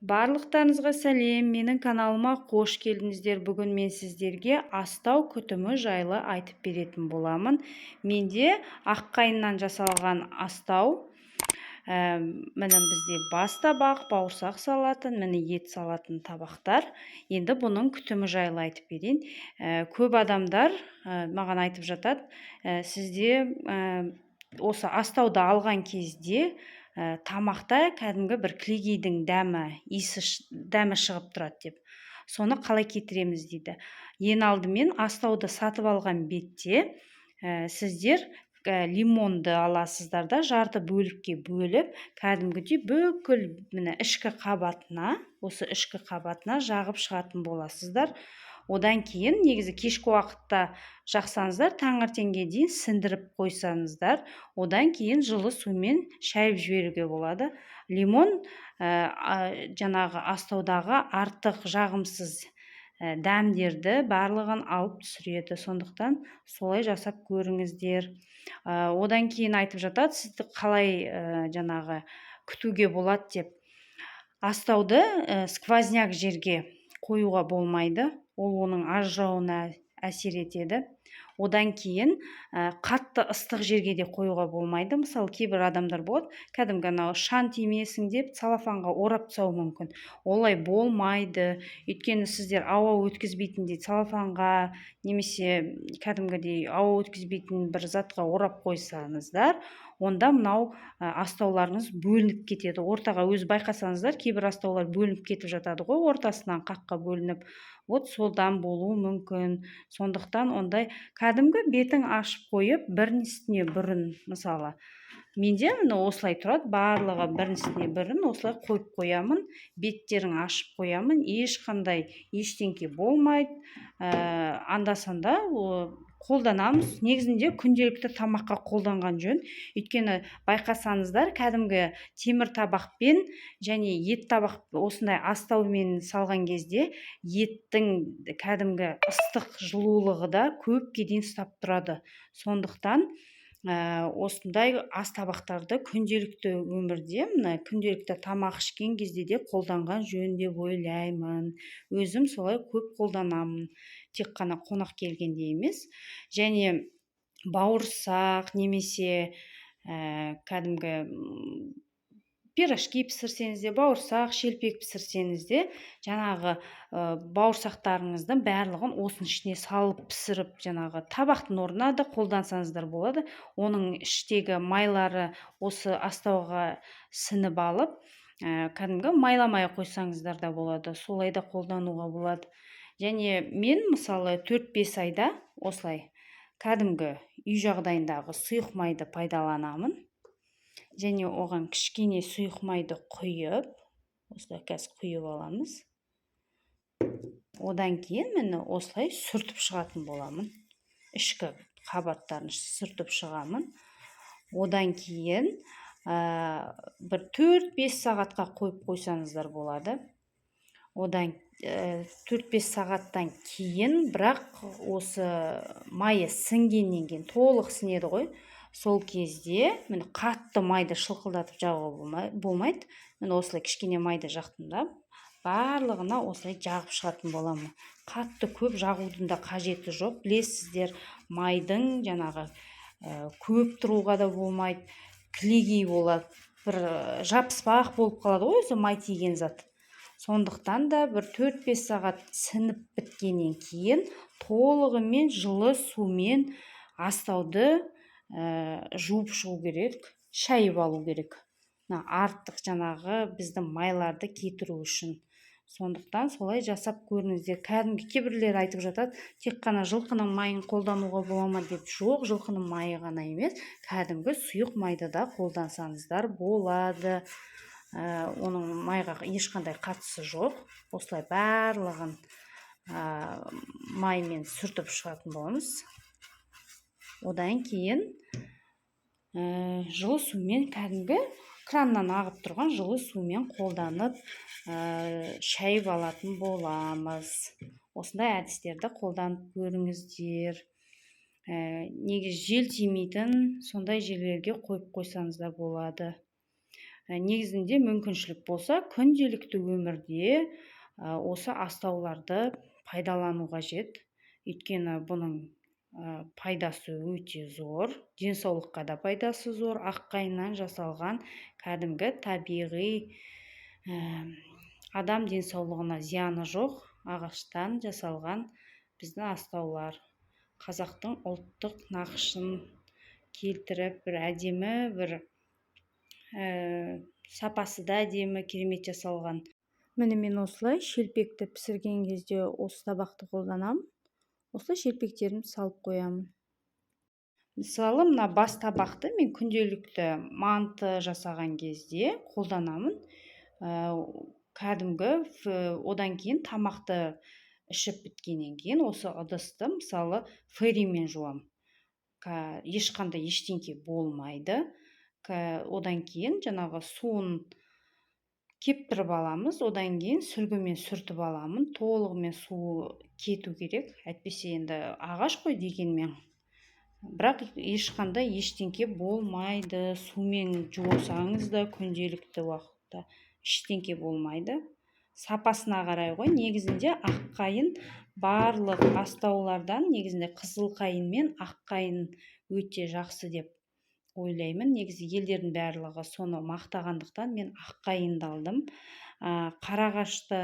Барлықтарыңызға сәлем, менің каналыма қош келдіңіздер. Бүгін мен сіздерге астау күтімі жайлы айтып беретін боламын. Менде аққайыннан жасалған астау. Міне бізде бас табақ, бауырсақ салатын, міне ет салатын табақтар. Енді бұның күтімі жайлы айтып берейін. Көп адамдар маған айтып жатады, сізде осы астауды алған кезде тамақта кәдімгі бір кілегейдің дәмі шығып тұрады деп. Соны қалай кетіреміз дейді. Ең алдымен астауды сатып алған бетте сіздер лимонды аласыздар да, жарты бөлікке бөліп, кәдімгідей бүкіл міне ішкі қабатына, осы ішкі қабатына жағып шығатын боласыздар. Одан кейін негізі кешкі уақытта жақсаңыздар, таңертеңге дейін сіндіріп қойсаңыздар, одан кейін жылы сумен шайып жіберуге болады. Лимон жаңағы астаудағы артық жағымсыз дәмдерді барлығын алып түсіреді. Сондықтан солай жасап көріңіздер. Одан кейін айтып жатады, сізді қалай жаңағы күтуге болады деп. Астауды сквозняк жерге қоюға болмайды. Ол оның ажырауына әсер етеді. Одан кейін қатты ыстық жерге де қоюға болмайды. Мысалы, кейбір адамдар болады, кәдімгі анау шаң тимесін деп целлофанға орап тастауы мүмкін. Олай болмайды. Өйткені сіздер ауа өткізбейтіндей целлофанға немесе кәдімгідей ауа өткізбейтін бір затқа орап қойсаңыздар, онда мынау астауларыңыз бөлініп кетеді. Ортаға өзі байқасаңыздар, кейбір астаулар бөлініп кетіп жатады ғой, ортасынан қаққа бөлініп. Вот содан болуы мүмкін. Сондықтан ондай кәдімгі бетін ашып қойып, бірін үстіне бірін, мысалы, менде міне осылай тұрады, барлығы бірін үстіне бірін осылай қойып қоямын, беттерін ашып қоямын, ешқандай ештеңке болмайды. Анда-санда қолданамыз. Негізінде күнделікті тамаққа қолданған жөн. Өйткені байқасаңыздар, кәдімгі темір табақпен және ет табақ осындай астаумен салған кезде еттің кәдімгі ыстық жылулығы да көпке дейін ұстап тұрады. Сондықтан осындай ас табақтарды күнделікті өмірде, күнделікті тамақ ішкен кезде де қолданған жөн деп ойлаймын. Өзім солай көп қолданамын. Тек қана қонақ келгенде емес. Және бауырсақ немесе кәдімгі пирожки пісірсеңіз де, бауырсақ, шелпек пісірсеңіз де, жаңағы бауырсақтарыңыздың барлығын осының ішіне салып пісіріп, жаңағы табақтың орнына да қолдансаңыздар болады. Оның іштегі майлары осы астауға сіңіп алып, кәдімгі майламай қойсаңыздар да болады. Солай да қолдануға болады. Және мен мысалы 4-5 айда осылай кәдімгі үй жағдайындағы сұйық майды пайдаланамын. Және оған кішкене сұйық майды құйып, осылай қазір құйып аламыз. Одан кейін мені осылай сүртіп шығатын боламын. Ішкі қабаттарын сүртіп шығамын. Одан кейін бір 4-5 сағатқа қойып қойсаңыздар болады. Одан 4-5 сағаттан кейін, бірақ осы майы сіңгеннен кейін толық сіңеді ғой. Сол кезде міне қатты майды шылқылдатып жағуға болмайды. Міне осылай кішкене майды жақтымдап, барлығына осылай жағып шығатын боламын. Қатты көп жағудың да қажеті жоқ. Білесіздер, майдың жаңағы көп тұруға да болмайды. Кілегей болады. Бір жабыспақ болып қалады ғой өзі май тиген зат. Сондықтан да бір 4-5 сағат сіңіп біткеннен кейін толығымен жылы сумен астауды жуып шығу керек, шайып алу керек. Артық жаңағы біздің майларды кетіру үшін. Сондықтан солай жасап көріңіздер. Кәдімгі кейбірлер айтып жатады, тек қана жылқының майын қолдануға бола ма деп. Жоқ, жылқының майы ғана емес, кәдімгі сұйық майды да қолдансаңыздар болады. Оның майға ешқандай қатысы жоқ. Осылай барлығын маймен сүртіп шығатын боламыз. Одан кейін жылы сумен, кәдімгі краннан ағып тұрған жылы сумен қолданып шайып алатын боламыз. Осындай әдістерді қолданып көріңіздер. Негізі жел тимейтін сондай жерлерге қойып қойсаңыздар болады. негізінде мүмкіншілік болса күнделікті өмірде осы астауларды пайдалану қажет. Өйткені бұның пайдасы өте зор, денсаулыққа да пайдасы зор. Аққайыннан жасалған кәдімгі табиғи, адам денсаулығына зияны жоқ ағаштан жасалған біздің астаулар. Қазақтың ұлттық нақышын келтіріп, бір әдемі, бір сапасы да әдемі, керемет жасалған. Міне мен осылай шелпекті пісірген кезде осы табақты қолданамын. Осылай шелпектерімді салып қоямын. Мысалы, мына бас табақты мен күнделікті манты жасаған кезде қолданамын. Кәдімгі одан кейін тамақты ішіп біткеннен кейін осы ыдысты мысалы фейримен жуам. Ешқандай ештеңке болмайды. Одан кейін жаңағы суын кептіріп аламыз, одан кейін сүлгімен сүртіп аламын. Толығымен суы кету керек, әйтпесе енді ағаш қой дегенмен. Бірақ ешқандай ештеңке болмайды. Сумен жусаңыз да күнделікті уақытта ештеңке болмайды. Сапасына қарай ғой. Негізінде аққайын барлық астаулардан негізінде қызыл қайын мен аққайын өте жақсы деп ойлаймын. Негізі елдердің барлығы соны мақтағандықтан мен аққайынды алдым. Қарағашты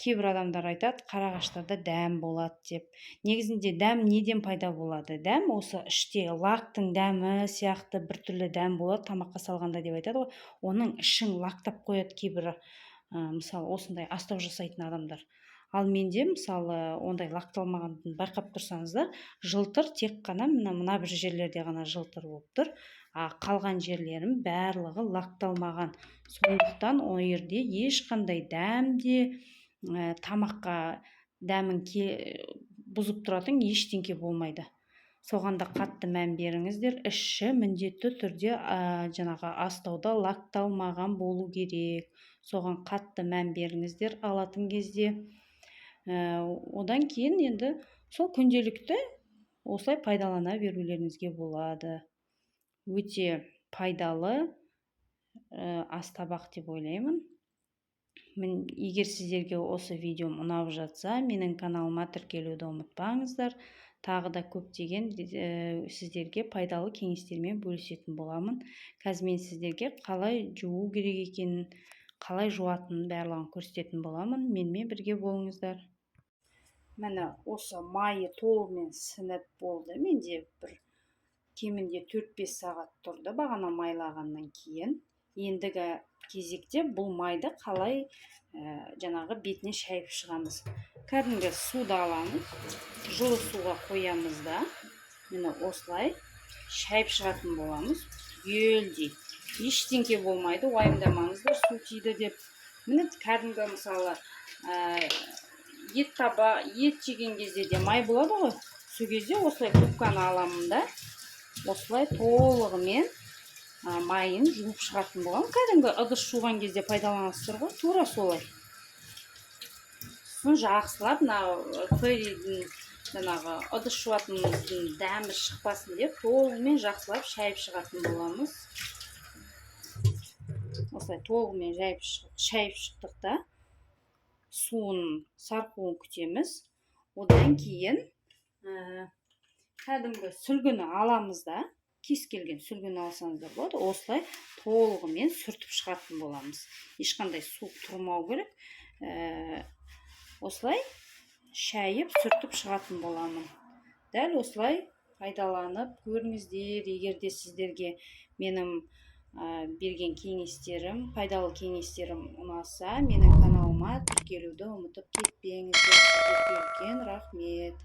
кейбір адамдар айтады, қарағаштарда дәм болады деп. Негізінде дәм неден пайда болады? Дәм осы іште лактың дәмі сияқты біртүрлі дәм болады тамаққа салғанда деп айтады ғой. Оның ішін лақтап қояды кейбір, мысалы осындай астау жасайтын адамдар. Ал менде мысалы ондай лақталмағанын байқап тұрсаңыздар, жылтыр тек қана мына бір жерлерде ғана жылтыр болып тұр. Қалған жерлерім барлығы лақталмаған. Сондықтан о жерде ешқандай дәм де, тамаққа дәмін бұзып тұратын ештеңке болмайды. Соғанда қатты мән беріңіздер. Іші міндетті түрде жаңағы астауда лақталмаған болу керек. Соған қатты мән беріңіздер алатын кезде. Одан кейін енді сол күнделікті осылай пайдалана берулеріңізге болады. Өте пайдалы астабақ деп ойлаймын. Егер сіздерге осы видеом ұнап жатса, менің каналыма тіркелуді ұмытпаңыздар. Тағы да көптеген сіздерге пайдалы кеңестермен бөлісетін боламын. Қазір мен сіздерге қалай жуу керек екенін, қалай жуатынын барлығын көрсететін боламын. Менімен бірге болыңыздар. Міне осы майы толығымен сініп болды. Менде бір кемінде 4-5 сағат тұрды бағана майлағаннан кейін. Ендігі кезекте бұл майды қалай жаңағы бетіне шайып шығамыз. Кәдімгі суды аламыз, жылы суға қоямыз да, міне осылай шайып шығатын боламыз. Елдей. Ештеңке болмайды, уайымдамаңыздар, су тиді деп. Міне кәдімгі мысалы ет жеген кезде де май болады ғой. Сол кезде осылай губканы аламын да, осылай толығымен майын жуып шығатын болам. Кәдімгі ыдыс жуған кезде пайдаланасыздар ғой, тура солай. Сосын жақсылап фейридің жаңағы ыдыс жуатынымыздың дәмі шықпасын деп толығымен жақсылап шайып шығатын боламыз. Осылай толығымен шайып шықтық та, суын сарқуын күтеміз. Одан кейін кәдімгі сүлгіні аламыз да, кез келген сүлгіні алсаңыздар болады, осылай толығымен сүртіп шығатын боламыз. Ешқандай су тұрмау керек. Осылай шайып сүртіп шығатын боламын. Дәл осылай пайдаланып көріңіздер. Егер де сіздерге менің берген кеңестерім, пайдалы кеңестерім ұнаса, менің каналыма тіркелуді ұмытып кетпеңіздер. Сіздерге үлкен рахмет.